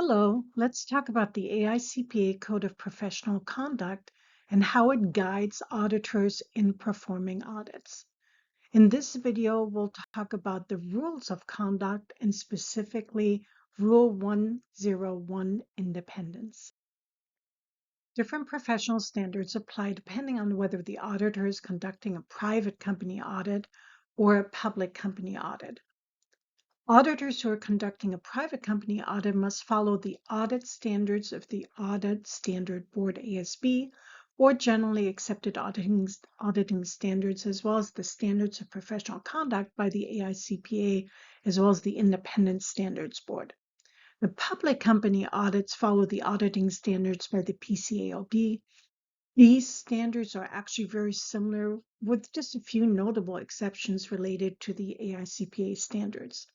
Hello, let's talk about the AICPA Code of Professional Conduct and how it guides auditors in performing audits. In this video, we'll talk about the rules of conduct and specifically Rule 101 independence. Different professional standards apply depending on whether the auditor is conducting a private company audit or a public company audit. Auditors who are conducting a private company audit must follow the audit standards of the Audit Standard Board ASB or generally accepted auditing standards, as well as the standards of professional conduct by the AICPA, as well as the Independent Standards Board. The public company audits follow the auditing standards by the PCAOB. These standards are actually very similar, with just a few notable exceptions related to the AICPA standards.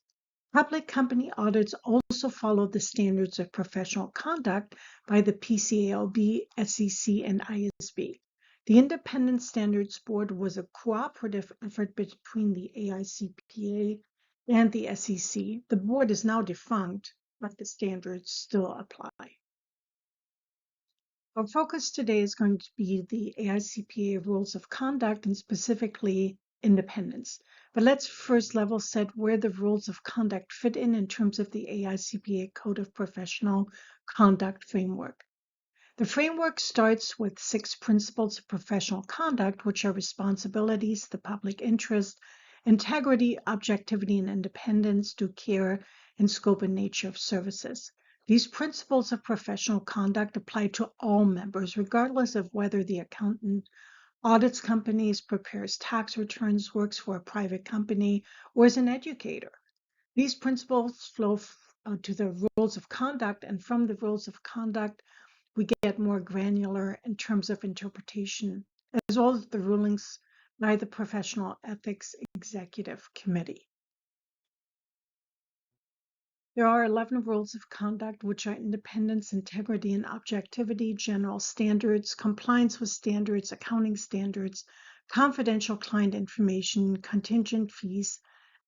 Public company audits also follow the standards of professional conduct by the PCAOB, SEC, and ISB. The Independent Standards Board was a cooperative effort between the AICPA and the SEC. The board is now defunct, but the standards still apply. Our focus today is going to be the AICPA rules of conduct and specifically independence. But let's first level set where the rules of conduct fit in terms of the AICPA Code of Professional Conduct framework. The framework starts with 6 principles of professional conduct, which are responsibilities, the public interest, integrity, objectivity and independence, due care, and scope and nature of services. These principles of professional conduct apply to all members, regardless of whether the accountant audits companies, prepares tax returns, works for a private company, or is an educator. These principles flow to the rules of conduct, and from the rules of conduct, we get more granular in terms of interpretation, as well as the rulings by the Professional Ethics Executive Committee. There are 11 rules of conduct, which are independence, integrity, and objectivity, general standards, compliance with standards, accounting standards, confidential client information, contingent fees,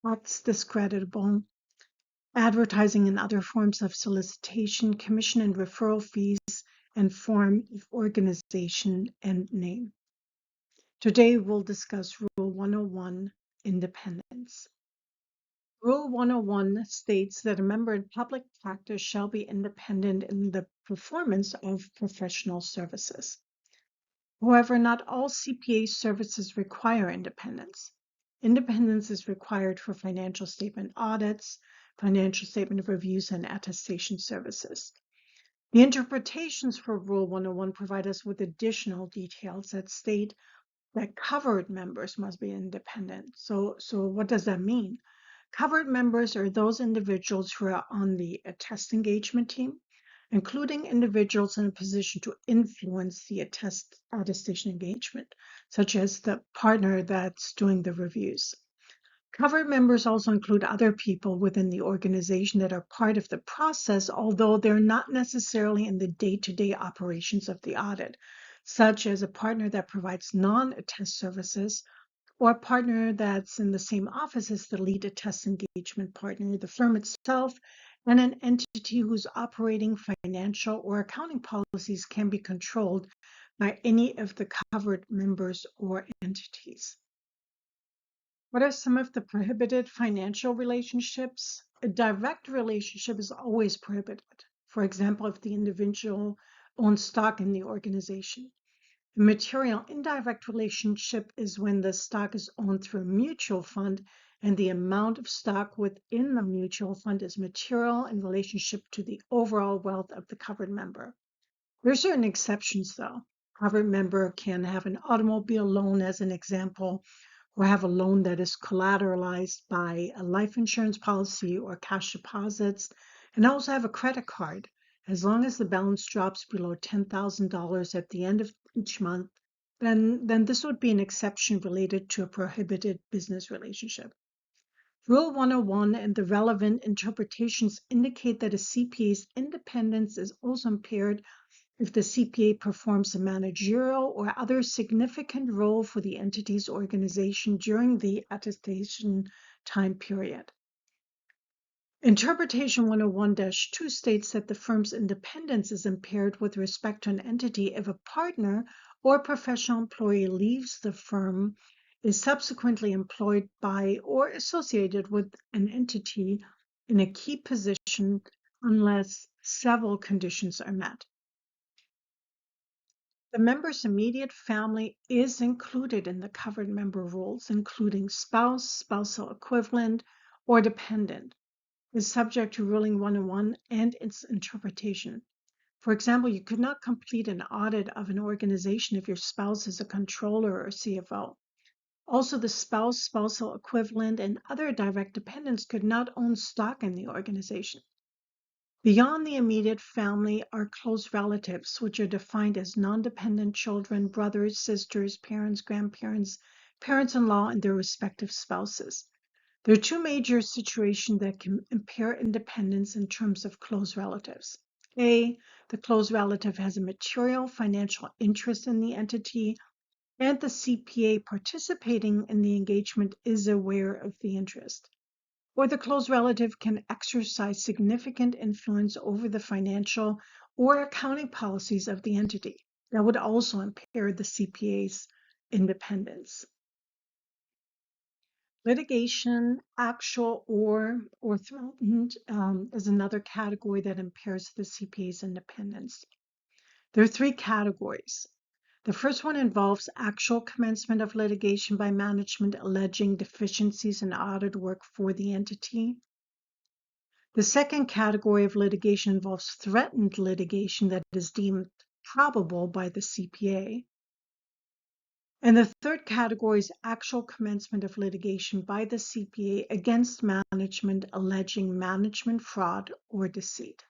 acts discreditable, advertising and other forms of solicitation, commission and referral fees, and form of organization and name. Today, we'll discuss Rule 101, independence. Rule 101 states that a member in public practice shall be independent in the performance of professional services. However, not all CPA services require independence. Independence is required for financial statement audits, financial statement reviews, and attestation services. The interpretations for Rule 101 provide us with additional details that state that covered members must be independent. So what does that mean? Covered members are those individuals who are on the attest engagement team, including individuals in a position to influence the attestation engagement, such as the partner that's doing the reviews. Covered members also include other people within the organization that are part of the process, although they're not necessarily in the day-to-day operations of the audit, such as a partner that provides non-attest services, or a partner that's in the same office as the lead attest engagement partner, the firm itself, and an entity whose operating, financial, or accounting policies can be controlled by any of the covered members or entities. What are some of the prohibited financial relationships? A direct relationship is always prohibited. For example, if the individual owns stock in the organization. A material indirect relationship is when the stock is owned through a mutual fund and the amount of stock within the mutual fund is material in relationship to the overall wealth of the covered member. There are certain exceptions, though. A covered member can have an automobile loan, as an example, or have a loan that is collateralized by a life insurance policy or cash deposits, and also have a credit card. As long as the balance drops below $10,000 at the end of each month, then this would be an exception related to a prohibited business relationship. Rule 101 and the relevant interpretations indicate that a CPA's independence is also impaired if the CPA performs a managerial or other significant role for the entity's organization during the attestation time period. Interpretation 101-2 states that the firm's independence is impaired with respect to an entity if a partner or professional employee leaves the firm, is subsequently employed by or associated with an entity in a key position unless several conditions are met. The member's immediate family is included in the covered member rules, including spouse, spousal equivalent, or dependent, is subject to Ruling 101 and its interpretation. For example, you could not complete an audit of an organization if your spouse is a controller or CFO. Also, the spouse, spousal equivalent, and other direct dependents could not own stock in the organization. Beyond the immediate family are close relatives, which are defined as non-dependent children, brothers, sisters, parents, grandparents, parents-in-law, and their respective spouses. There are two major situations that can impair independence in terms of close relatives. A, the close relative has a material financial interest in the entity, and the CPA participating in the engagement is aware of the interest. Or the close relative can exercise significant influence over the financial or accounting policies of the entity. That would also impair the CPA's independence. Litigation, actual or threatened, is another category that impairs the CPA's independence. There are three categories. The first one involves actual commencement of litigation by management alleging deficiencies in audit work for the entity. The second category of litigation involves threatened litigation that is deemed probable by the CPA. And the third category is actual commencement of litigation by the CPA against management alleging management fraud or deceit.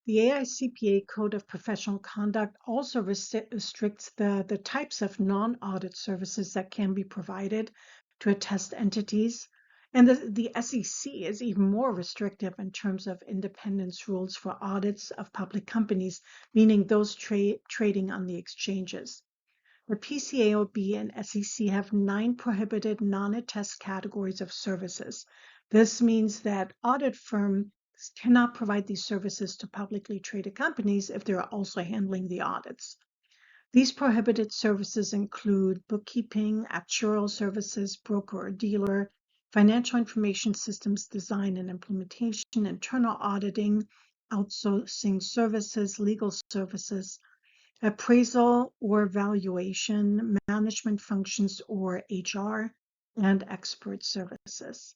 The AICPA Code of Professional Conduct also restricts the types of non-audit services that can be provided to attest entities. And the SEC is even more restrictive in terms of independence rules for audits of public companies, meaning those trading on the exchanges. The PCAOB and SEC have 9 prohibited non-attest categories of services. This means that audit firms cannot provide these services to publicly traded companies if they're also handling the audits. These prohibited services include bookkeeping, actuarial services, broker or dealer, financial information systems design and implementation, internal auditing, outsourcing services, legal services, appraisal or valuation, management functions or HR, and expert services.